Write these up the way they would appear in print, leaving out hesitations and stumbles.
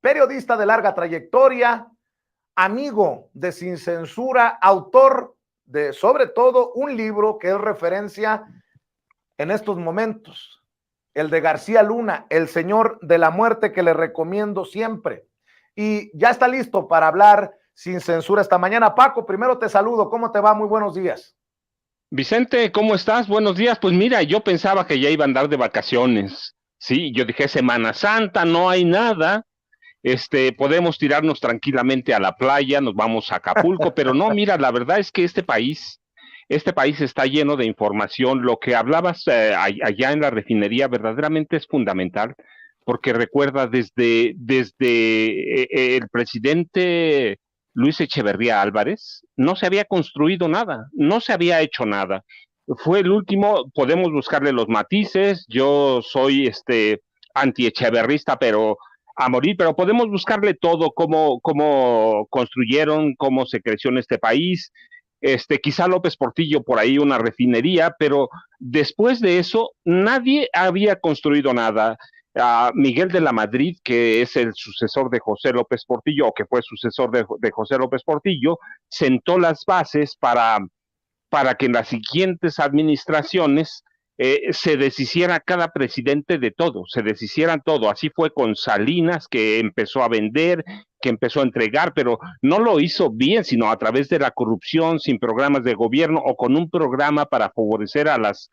periodista de larga trayectoria, amigo de Sin Censura, autor de, sobre todo, un libro que es referencia en estos momentos, el de García Luna, El Señor de la Muerte, que le recomiendo siempre. Y ya está listo para hablar sin censura esta mañana. Paco, primero te saludo. ¿Cómo te va? Muy buenos días. Vicente, ¿cómo estás? Buenos días. Pues mira, yo pensaba que ya iba a andar de vacaciones. Sí, yo dije Semana Santa, no hay nada. Podemos tirarnos tranquilamente a la playa, nos vamos a Acapulco, pero no, mira, la verdad es que este país está lleno de información. Lo que hablabas allá en la refinería verdaderamente es fundamental, porque recuerda desde el presidente Luis Echeverría Álvarez, no se había construido nada, no se había hecho nada. Fue el último, podemos buscarle los matices. Yo soy anti-echeverrista, pero a morir, pero podemos buscarle todo, cómo construyeron, cómo se creció en este país. Quizá López Portillo por ahí una refinería, pero después de eso nadie había construido nada. Miguel de la Madrid, que es el sucesor de José López Portillo, o que fue sucesor de José López Portillo, sentó las bases para que en las siguientes administraciones se deshiciera cada presidente de todo, se deshicieran todo. Así fue con Salinas, que empezó a vender, que empezó a entregar, pero no lo hizo bien, sino a través de la corrupción, sin programas de gobierno o con un programa para favorecer a las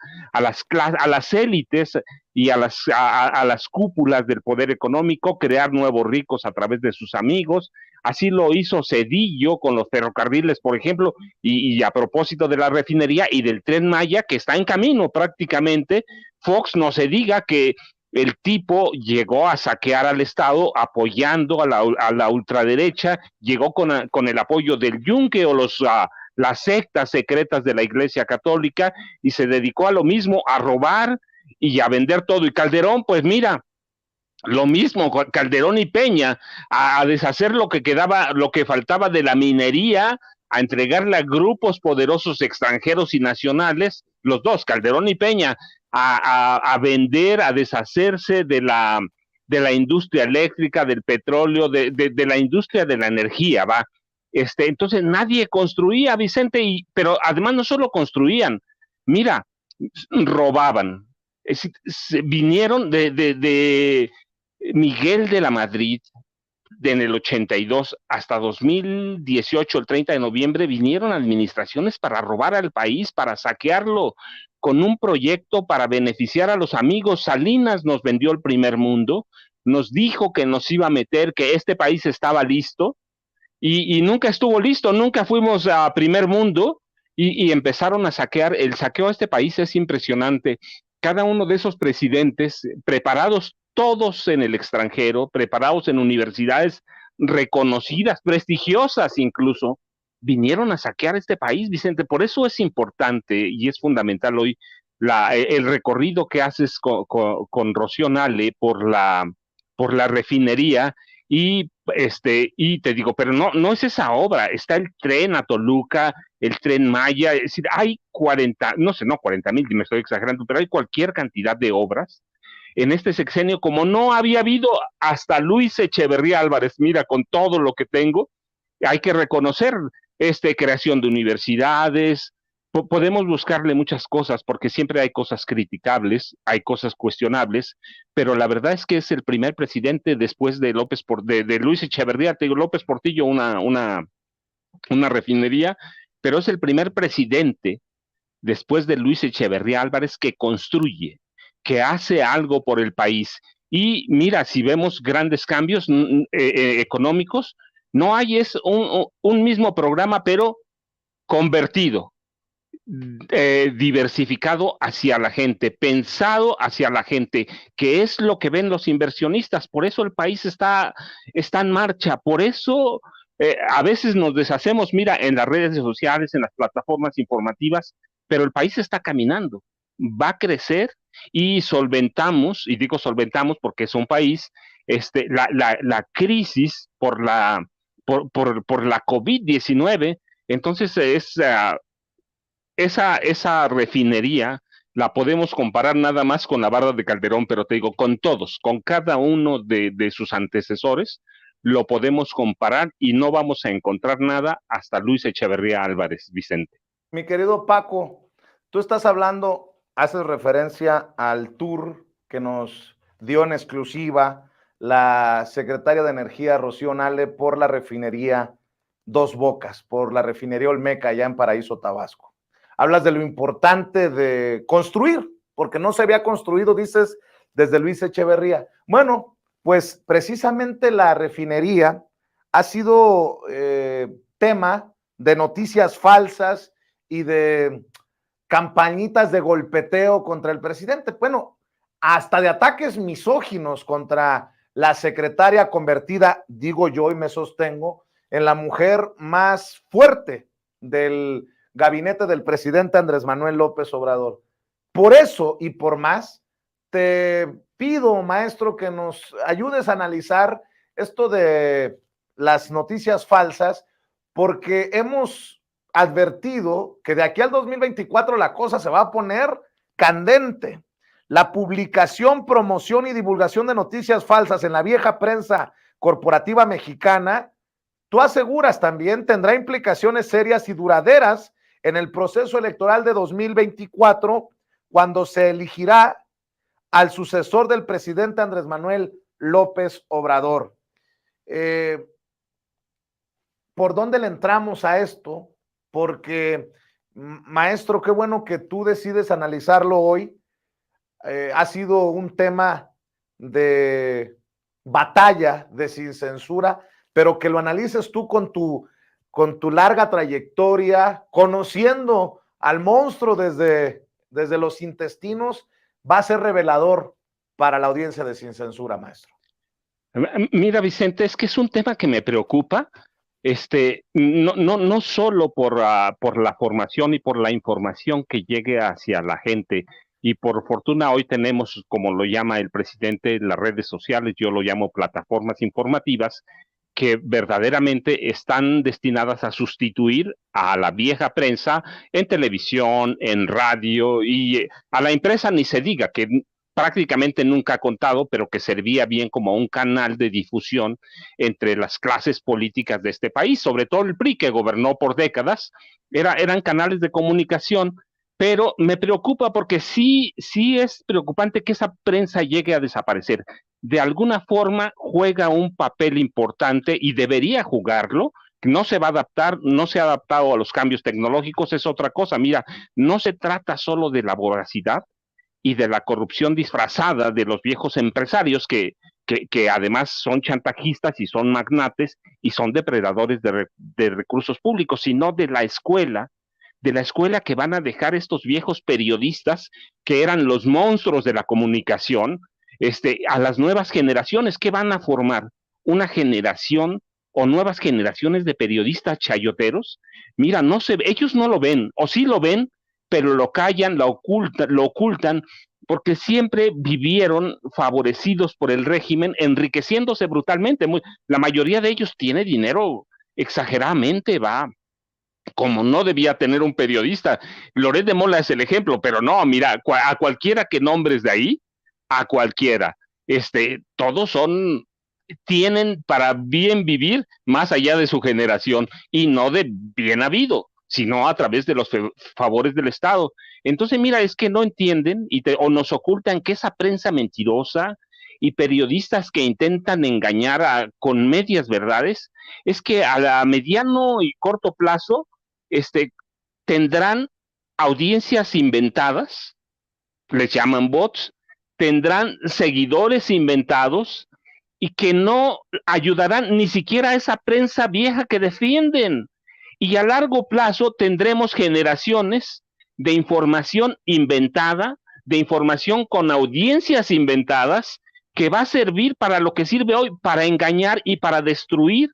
élites y a las cúpulas del poder económico, crear nuevos ricos a través de sus amigos. Así lo hizo Cedillo con los ferrocarriles, por ejemplo, y a propósito de la refinería y del Tren Maya, que está en camino prácticamente. Fox no se diga que el tipo llegó a saquear al Estado apoyando a la ultraderecha, llegó con el apoyo del Yunque o las sectas secretas de la Iglesia Católica, y se dedicó a lo mismo, a robar y a vender todo. Y Calderón, pues mira, lo mismo, Calderón y Peña, a deshacer lo que quedaba, lo que faltaba de la minería, a entregarle a grupos poderosos extranjeros y nacionales, los dos, Calderón y Peña, a vender, a deshacerse de la industria eléctrica, del petróleo, de la industria de la energía, va. Entonces nadie construía, Vicente, pero además no solo construían, mira, robaban. Vinieron de Miguel de la Madrid, en el 82 hasta 2018, el 30 de noviembre, vinieron administraciones para robar al país, para saquearlo, con un proyecto para beneficiar a los amigos. Salinas nos vendió el primer mundo, nos dijo que nos iba a meter, que este país estaba listo, y nunca estuvo listo, nunca fuimos a primer mundo, y empezaron a saquear. El saqueo a este país es impresionante. Cada uno de esos presidentes, preparados todos en el extranjero, preparados en universidades reconocidas, prestigiosas incluso, vinieron a saquear este país, Vicente. Por eso es importante y es fundamental hoy el recorrido que haces con Rocío Nale por la refinería. Y te digo, pero no es esa obra. Está el tren a Toluca, el Tren Maya. Es decir, hay 40, no sé, no 40,000, me estoy exagerando, pero hay cualquier cantidad de obras en este sexenio como no había habido hasta Luis Echeverría Álvarez. Mira, con todo lo que tengo, hay que reconocer creación de universidades. Podemos buscarle muchas cosas, porque siempre hay cosas criticables, hay cosas cuestionables, pero la verdad es que es el primer presidente después de Luis Echeverría. Te digo, López Portillo, una refinería, pero es el primer presidente después de Luis Echeverría Álvarez que construye, que hace algo por el país. Y mira, si vemos grandes cambios económicos, no hay, es un mismo programa, pero convertido, diversificado hacia la gente, pensado hacia la gente, que es lo que ven los inversionistas. Por eso el país está en marcha. Por eso a veces nos deshacemos, mira, en las redes sociales, en las plataformas informativas, pero el país está caminando, va a crecer, y solventamos, y digo solventamos porque es un país, la crisis por la COVID-19. Entonces esa refinería la podemos comparar nada más con la barda de Calderón, pero te digo, con todos, con cada uno de sus antecesores, lo podemos comparar y no vamos a encontrar nada hasta Luis Echeverría Álvarez, Vicente. Mi querido Paco, tú estás hablando, haces referencia al tour que nos dio en exclusiva la secretaria de Energía, Rocío Nale, por la refinería Dos Bocas, por la refinería Olmeca, allá en Paraíso, Tabasco. Hablas de lo importante de construir, porque no se había construido, dices, desde Luis Echeverría. Bueno, pues precisamente la refinería ha sido tema de noticias falsas y de campañitas de golpeteo contra el presidente. Bueno, hasta de ataques misóginos contra la secretaria convertida, digo yo y me sostengo, en la mujer más fuerte del gabinete del presidente Andrés Manuel López Obrador. Por eso y por más, te pido, maestro, que nos ayudes a analizar esto de las noticias falsas, porque hemos advertido que de aquí al 2024 la cosa se va a poner candente. La publicación, promoción y divulgación de noticias falsas en la vieja prensa corporativa mexicana, tú aseguras también tendrá implicaciones serias y duraderas en el proceso electoral de 2024, cuando se elegirá al sucesor del presidente Andrés Manuel López Obrador. ¿Por dónde le entramos a esto? Porque, maestro, qué bueno que tú decides analizarlo hoy. Ha sido un tema de batalla, de sin censura, pero que lo analices tú con tu larga trayectoria, conociendo al monstruo desde los intestinos, va a ser revelador para la audiencia de Sin Censura, maestro. Mira, Vicente, es que es un tema que me preocupa, no solo por la formación y por la información que llegue hacia la gente, y por fortuna hoy tenemos, como lo llama el presidente, las redes sociales, yo lo llamo plataformas informativas, que verdaderamente están destinadas a sustituir a la vieja prensa en televisión, en radio, y a la impresa ni se diga, que prácticamente nunca ha contado, pero que servía bien como un canal de difusión entre las clases políticas de este país, sobre todo el PRI, que gobernó por décadas, eran canales de comunicación, pero me preocupa porque sí es preocupante que esa prensa llegue a desaparecer. De alguna forma juega un papel importante y debería jugarlo. No se va a adaptar, no se ha adaptado a los cambios tecnológicos, es otra cosa. Mira, no se trata solo de la voracidad y de la corrupción disfrazada de los viejos empresarios que además son chantajistas y son magnates y son depredadores de recursos públicos, sino de la escuela que van a dejar estos viejos periodistas que eran los monstruos de la comunicación, a las nuevas generaciones que van a formar una generación o nuevas generaciones de periodistas chayoteros. Mira, ellos no lo ven, o sí lo ven, pero lo callan, lo ocultan, porque siempre vivieron favorecidos por el régimen, enriqueciéndose brutalmente. La mayoría de ellos tiene dinero exageradamente, va, como no debía tener un periodista. Loret de Mola es el ejemplo, pero no, mira, a cualquiera que nombres de ahí, a cualquiera, todos tienen para bien vivir más allá de su generación y no de bien habido, sino a través de los favores del Estado. Entonces, mira, es que no entienden o nos ocultan que esa prensa mentirosa y periodistas que intentan engañar con medias verdades, es que a mediano y corto plazo tendrán audiencias inventadas, les llaman bots, tendrán seguidores inventados y que no ayudarán ni siquiera a esa prensa vieja que defienden. Y a largo plazo tendremos generaciones de información inventada, de información con audiencias inventadas, que va a servir para lo que sirve hoy, para engañar y para destruir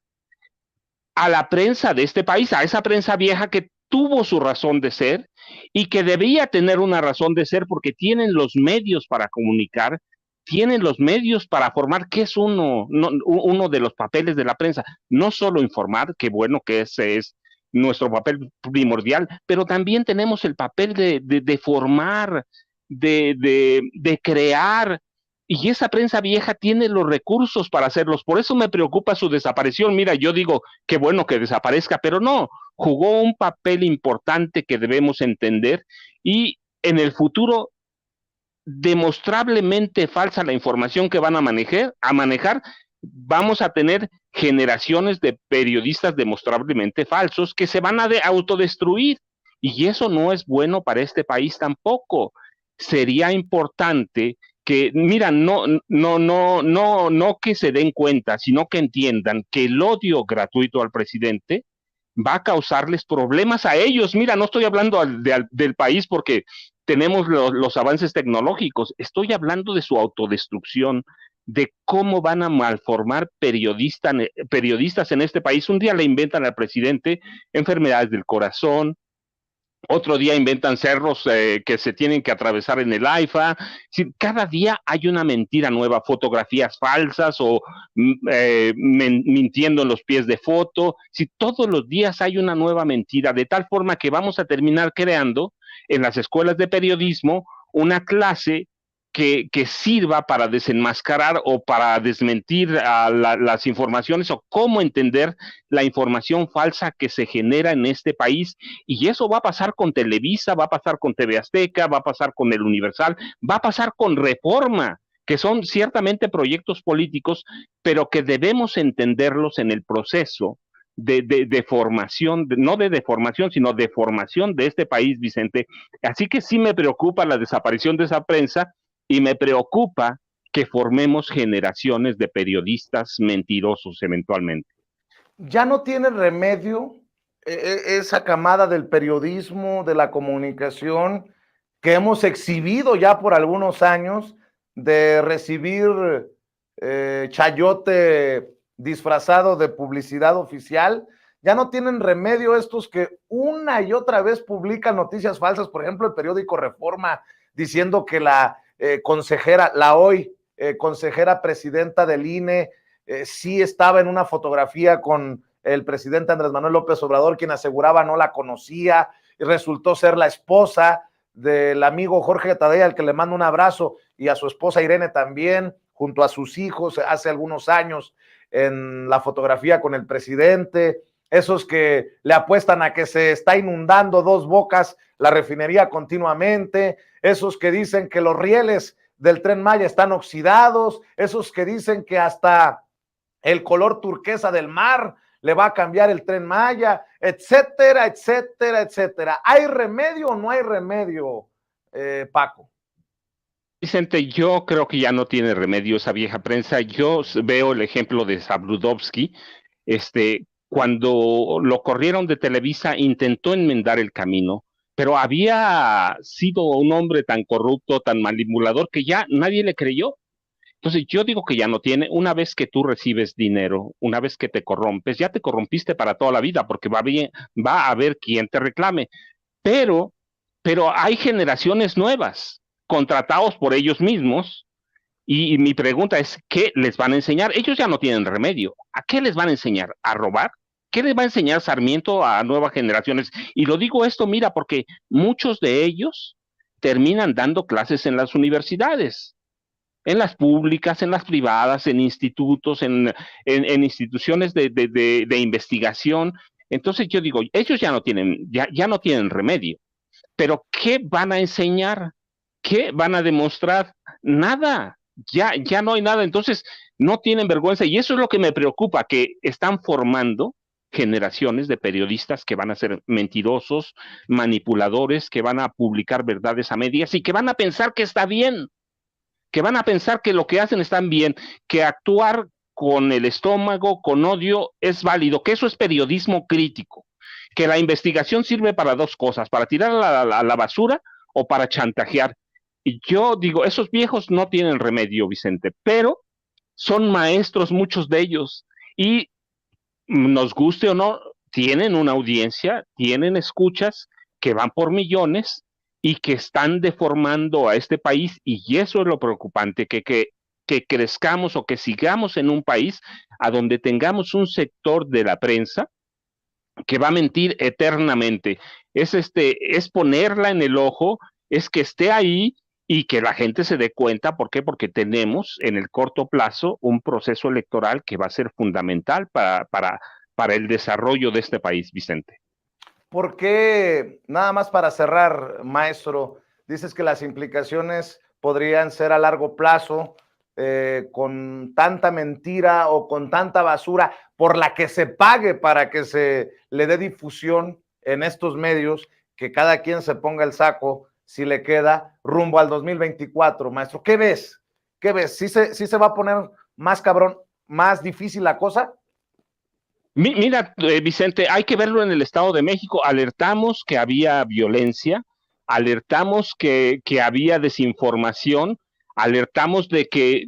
a la prensa de este país, a esa prensa vieja que tuvo su razón de ser y que debía tener una razón de ser porque tienen los medios para comunicar, tienen los medios para formar, que es uno de los papeles de la prensa, no solo informar, que bueno que ese es nuestro papel primordial, pero también tenemos el papel de formar, de crear, y esa prensa vieja tiene los recursos para hacerlos. Por eso me preocupa su desaparición. Mira, yo digo, qué bueno que desaparezca, pero no, jugó un papel importante que debemos entender, y en el futuro demostrablemente falsa la información que van a manejar, vamos a tener generaciones de periodistas demostrablemente falsos que se van a autodestruir, y eso no es bueno para este país tampoco. Sería importante que, mira, no que se den cuenta, sino que entiendan que el odio gratuito al presidente va a causarles problemas a ellos. Mira, no estoy hablando del país porque tenemos los avances tecnológicos, estoy hablando de su autodestrucción, de cómo van a malformar periodistas en este país. Un día le inventan al presidente enfermedades del corazón, otro día inventan cerros que se tienen que atravesar en el AIFA. Sí, cada día hay una mentira nueva, fotografías falsas o mintiendo en los pies de foto. Sí, todos los días hay una nueva mentira, de tal forma que vamos a terminar creando en las escuelas de periodismo una clase que sirva para desenmascarar o para desmentir las informaciones, o cómo entender la información falsa que se genera en este país. Y eso va a pasar con Televisa, va a pasar con TV Azteca, va a pasar con el Universal, va a pasar con Reforma, que son ciertamente proyectos políticos, pero que debemos entenderlos en el proceso de formación, no de deformación, sino de formación de este país, Vicente. Así que sí me preocupa la desaparición de esa prensa, y me preocupa que formemos generaciones de periodistas mentirosos eventualmente. Ya no tiene remedio esa camada del periodismo, de la comunicación, que hemos exhibido ya por algunos años, de recibir chayote disfrazado de publicidad oficial. Ya no tienen remedio estos que una y otra vez publican noticias falsas. Por ejemplo, el periódico Reforma diciendo que la consejera, la hoy consejera presidenta del INE, sí estaba en una fotografía con el presidente Andrés Manuel López Obrador, quien aseguraba no la conocía, y resultó ser la esposa del amigo Jorge Tadei, al que le mando un abrazo, y a su esposa Irene también, junto a sus hijos hace algunos años en la fotografía con el presidente. Esos que le apuestan a que se está inundando Dos Bocas la refinería continuamente, esos que dicen que los rieles del Tren Maya están oxidados, esos que dicen que hasta el color turquesa del mar le va a cambiar el Tren Maya, etcétera, etcétera, etcétera. ¿Hay remedio o no hay remedio, Paco? Vicente, yo creo que ya no tiene remedio esa vieja prensa. Yo veo el ejemplo de Zabludovsky. Cuando lo corrieron de Televisa, intentó enmendar el camino, pero había sido un hombre tan corrupto, tan manipulador, que ya nadie le creyó. Entonces yo digo que ya no tiene. Una vez que tú recibes dinero, una vez que te corrompes, ya te corrompiste para toda la vida, porque va a haber quien te reclame. Pero, pero hay generaciones nuevas, contratados por ellos mismos, y mi pregunta es, ¿qué les van a enseñar? Ellos ya no tienen remedio. ¿A qué les van a enseñar? ¿A robar? ¿Qué les va a enseñar Sarmiento a nuevas generaciones? Y lo digo esto, mira, porque muchos de ellos terminan dando clases en las universidades, en las públicas, en las privadas, en institutos, en instituciones de investigación. Entonces yo digo, ellos ya no tienen remedio. Pero ¿qué van a enseñar? ¿Qué van a demostrar? Nada. Ya no hay nada. Entonces no tienen vergüenza. Y eso es lo que me preocupa, que están formando generaciones de periodistas que van a ser mentirosos, manipuladores, que van a publicar verdades a medias y que van a pensar que está bien, que van a pensar que lo que hacen está bien, que actuar con el estómago, con odio, es válido, que eso es periodismo crítico, que la investigación sirve para dos cosas, para tirar a la basura o para chantajear. Y yo digo, esos viejos no tienen remedio, Vicente, pero son maestros muchos de ellos, y nos guste o no, tienen una audiencia, tienen escuchas que van por millones y que están deformando a este país, y eso es lo preocupante, que crezcamos o que sigamos en un país a donde tengamos un sector de la prensa que va a mentir eternamente. Es ponerla en el ojo, es que esté ahí y que la gente se dé cuenta. ¿Por qué? Porque tenemos en el corto plazo un proceso electoral que va a ser fundamental para el desarrollo de este país, Vicente. ¿Por qué, nada más para cerrar, maestro, dices que las implicaciones podrían ser a largo plazo con tanta mentira o con tanta basura por la que se pague para que se le dé difusión en estos medios, que cada quien se ponga el saco si le queda rumbo al 2024, maestro? ¿Qué ves? ¿Qué ves? ¿Sí se va a poner más cabrón, más difícil la cosa? Mira, Vicente, hay que verlo en el Estado de México. Alertamos que había violencia, alertamos que había desinformación, alertamos de que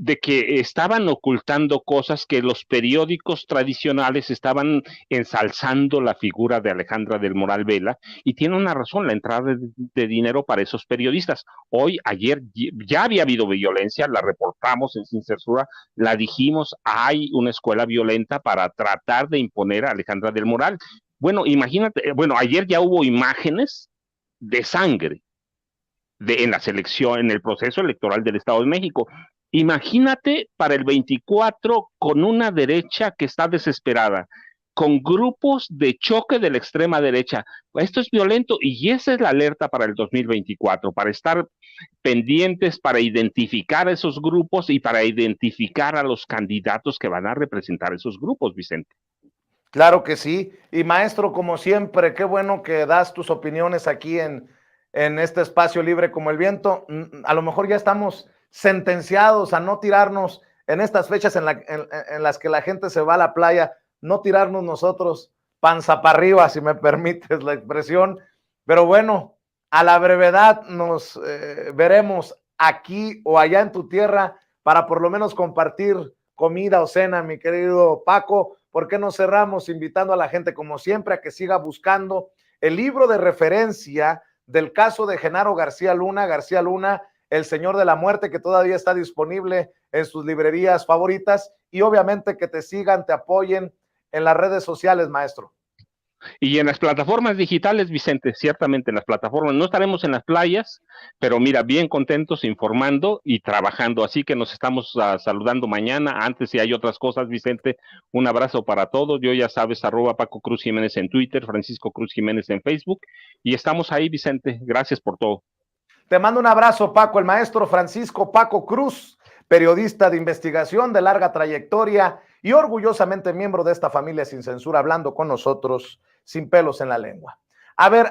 estaban ocultando cosas, que los periódicos tradicionales estaban ensalzando la figura de Alejandra del Moral Vela, y tiene una razón, la entrada de dinero para esos periodistas. Hoy, ayer, ya había habido violencia, la reportamos en Sin Censura, la dijimos, hay una escuela violenta para tratar de imponer a Alejandra del Moral. Bueno, imagínate, bueno, ayer ya hubo imágenes de sangre en la selección, en el proceso electoral del Estado de México. Imagínate para el 24 con una derecha que está desesperada, con grupos de choque de la extrema derecha. Esto es violento, y esa es la alerta para el 2024, para estar pendientes, para identificar esos grupos y para identificar a los candidatos que van a representar esos grupos, Vicente. Claro que sí. Y maestro, como siempre, qué bueno que das tus opiniones aquí en este espacio libre como el viento. A lo mejor ya estamos sentenciados a no tirarnos en estas fechas en las que la gente se va a la playa, no tirarnos nosotros panza para arriba, si me permites la expresión. Pero bueno, a la brevedad nos veremos aquí o allá en tu tierra para por lo menos compartir comida o cena, mi querido Paco. ¿Por qué no cerramos invitando a la gente, como siempre, a que siga buscando el libro de referencia del caso de Genaro García Luna, el Señor de la Muerte, que todavía está disponible en sus librerías favoritas, y obviamente que te sigan, te apoyen en las redes sociales, maestro? Y en las plataformas digitales, Vicente, ciertamente en las plataformas, no estaremos en las playas, pero mira, bien contentos informando y trabajando, así que nos estamos saludando mañana. Antes, si hay otras cosas, Vicente, un abrazo para todos. Yo, ya sabes, @Paco Cruz Jiménez en Twitter, Francisco Cruz Jiménez en Facebook, y estamos ahí, Vicente. Gracias por todo. Te mando un abrazo, Paco. El maestro Francisco Paco Cruz, periodista de investigación de larga trayectoria y orgullosamente miembro de esta familia Sin Censura, hablando con nosotros sin pelos en la lengua. A ver,